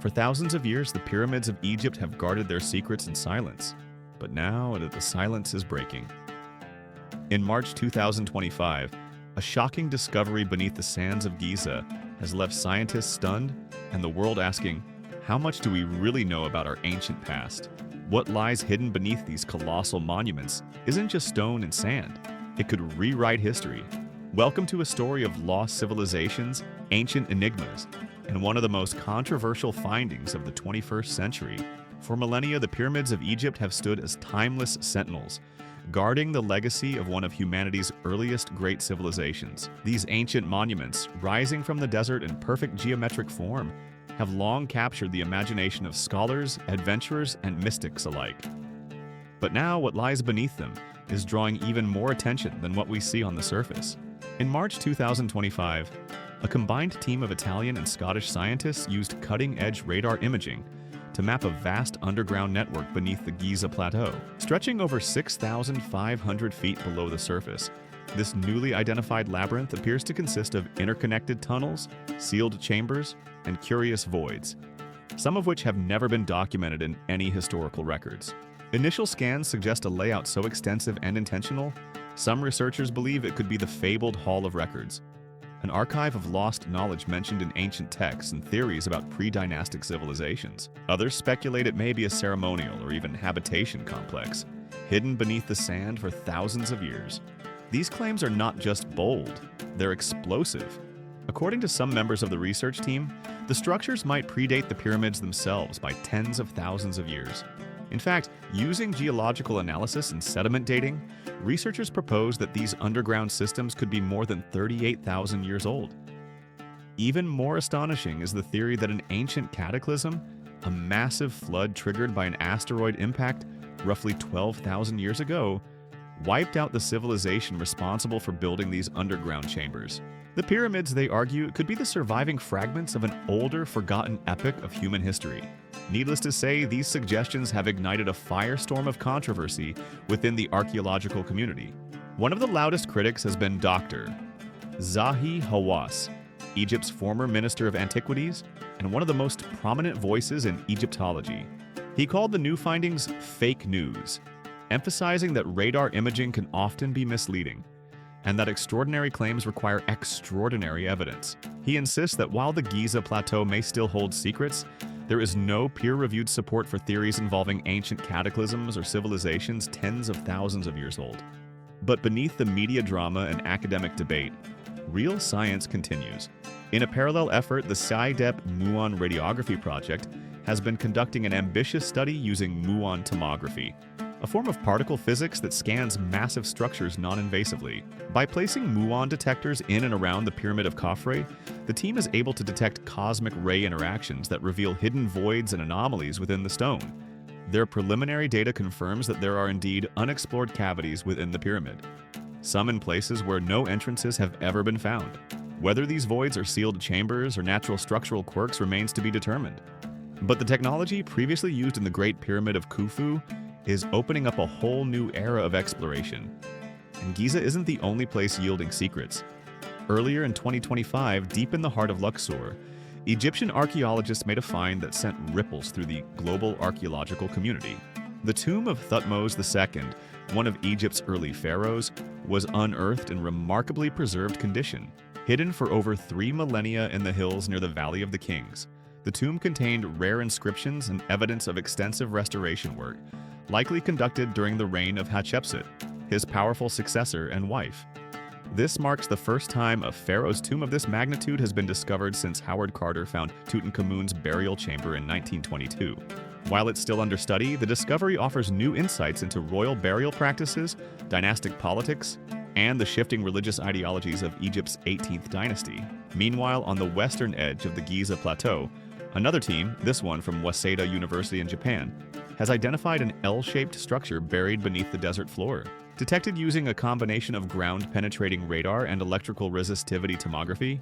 For thousands of years, the pyramids of Egypt have guarded their secrets in silence. But now, the silence is breaking. In March 2025, a shocking discovery beneath the sands of Giza has left scientists stunned and the world asking, how much do we really know about our ancient past? What lies hidden beneath these colossal monuments isn't just stone and sand. It could rewrite history. Welcome to a story of lost civilizations, ancient enigmas, and one of the most controversial findings of the 21st century. For millennia, the pyramids of Egypt have stood as timeless sentinels, guarding the legacy of one of humanity's earliest great civilizations. These ancient monuments, rising from the desert in perfect geometric form, have long captured the imagination of scholars, adventurers, and mystics alike. But now what lies beneath them is drawing even more attention than what we see on the surface. In March 2025, a combined team of Italian and Scottish scientists used cutting-edge radar imaging to map a vast underground network beneath the Giza Plateau, stretching over 6,500 feet below the surface. This newly identified labyrinth appears to consist of interconnected tunnels, sealed chambers, and curious voids, some of which have never been documented in any historical records. Initial scans suggest a layout so extensive and intentional, some researchers believe it could be the fabled Hall of Records, an archive of lost knowledge mentioned in ancient texts and theories about pre-dynastic civilizations. Others speculate it may be a ceremonial or even habitation complex, hidden beneath the sand for thousands of years. These claims are not just bold, they're explosive. According to some members of the research team, the structures might predate the pyramids themselves by tens of thousands of years. In fact, using geological analysis and sediment dating, researchers propose that these underground systems could be more than 38,000 years old. Even more astonishing is the theory that an ancient cataclysm, a massive flood triggered by an asteroid impact roughly 12,000 years ago, wiped out the civilization responsible for building these underground chambers. The pyramids, they argue, could be the surviving fragments of an older, forgotten epoch of human history. Needless to say, these suggestions have ignited a firestorm of controversy within the archaeological community. One of the loudest critics has been Dr. Zahi Hawass, Egypt's former Minister of Antiquities and one of the most prominent voices in Egyptology. He called the new findings fake news, emphasizing that radar imaging can often be misleading and that extraordinary claims require extraordinary evidence. He insists that while the Giza Plateau may still hold secrets, there is no peer-reviewed support for theories involving ancient cataclysms or civilizations tens of thousands of years old. But beneath the media drama and academic debate, real science continues. In a parallel effort, the SciDep Muon Radiography Project has been conducting an ambitious study using muon tomography, a form of particle physics that scans massive structures non-invasively. By placing muon detectors in and around the Pyramid of Khafre, the team is able to detect cosmic ray interactions that reveal hidden voids and anomalies within the stone. Their preliminary data confirms that there are indeed unexplored cavities within the pyramid, some in places where no entrances have ever been found. Whether these voids are sealed chambers or natural structural quirks remains to be determined. But the technology previously used in the Great Pyramid of Khufu is opening up a whole new era of exploration. And Giza isn't the only place yielding secrets. Earlier in 2025, deep in the heart of Luxor, Egyptian archaeologists made a find that sent ripples through the global archaeological community. The tomb of Thutmose II, one of Egypt's early pharaohs, was unearthed in remarkably preserved condition. Hidden for over 3 millennia in the hills near the Valley of the Kings, the tomb contained rare inscriptions and evidence of extensive restoration work, likely conducted during the reign of Hatshepsut, his powerful successor and wife. This marks the first time a pharaoh's tomb of this magnitude has been discovered since Howard Carter found Tutankhamun's burial chamber in 1922. While it's still under study, the discovery offers new insights into royal burial practices, dynastic politics, and the shifting religious ideologies of Egypt's 18th dynasty. Meanwhile, on the western edge of the Giza Plateau, another team, this one from Waseda University in Japan, has identified an L-shaped structure buried beneath the desert floor. Detected using a combination of ground-penetrating radar and electrical resistivity tomography,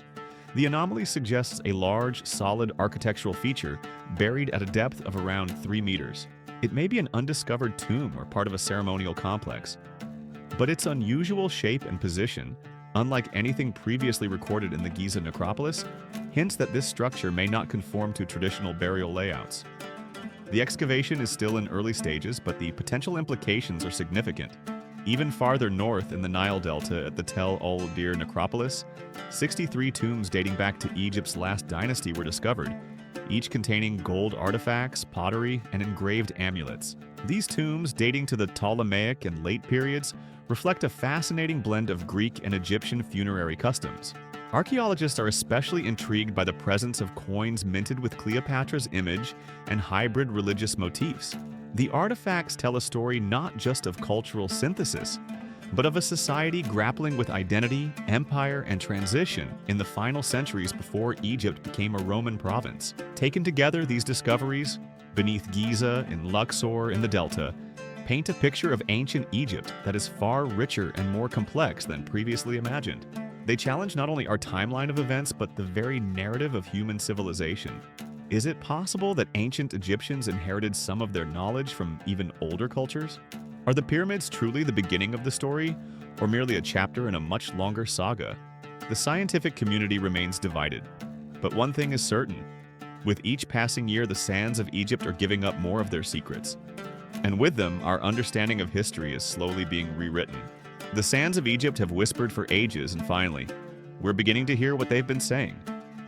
the anomaly suggests a large, solid architectural feature buried at a depth of around 3 meters. It may be an undiscovered tomb or part of a ceremonial complex, but its unusual shape and position unlike anything previously recorded in the Giza necropolis, hints that this structure may not conform to traditional burial layouts. The excavation is still in early stages, but the potential implications are significant. Even farther north in the Nile Delta at the Tel el-Dir necropolis, 63 tombs dating back to Egypt's last dynasty were discovered, each containing gold artifacts, pottery, and engraved amulets. These tombs, dating to the Ptolemaic and late periods, reflect a fascinating blend of Greek and Egyptian funerary customs. Archaeologists are especially intrigued by the presence of coins minted with Cleopatra's image and hybrid religious motifs. The artifacts tell a story not just of cultural synthesis, but of a society grappling with identity, empire, and transition in the final centuries before Egypt became a Roman province. Taken together, these discoveries, beneath Giza, in Luxor, in the Delta, paint a picture of ancient Egypt that is far richer and more complex than previously imagined. They challenge not only our timeline of events, but the very narrative of human civilization. Is it possible that ancient Egyptians inherited some of their knowledge from even older cultures? Are the pyramids truly the beginning of the story, or merely a chapter in a much longer saga? The scientific community remains divided. But one thing is certain. With each passing year, the sands of Egypt are giving up more of their secrets. And with them, our understanding of history is slowly being rewritten. The sands of Egypt have whispered for ages, and finally, we're beginning to hear what they've been saying.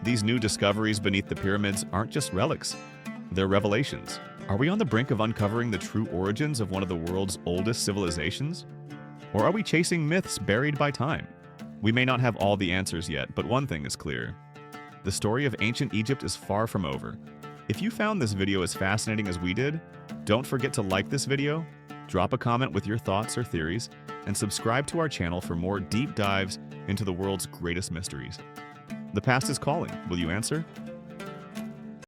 These new discoveries beneath the pyramids aren't just relics, they're revelations. Are we on the brink of uncovering the true origins of one of the world's oldest civilizations? Or are we chasing myths buried by time? We may not have all the answers yet, but one thing is clear. The story of ancient Egypt is far from over. If you found this video as fascinating as we did, don't forget to like this video, drop a comment with your thoughts or theories, and subscribe to our channel for more deep dives into the world's greatest mysteries. The past is calling. Will you answer?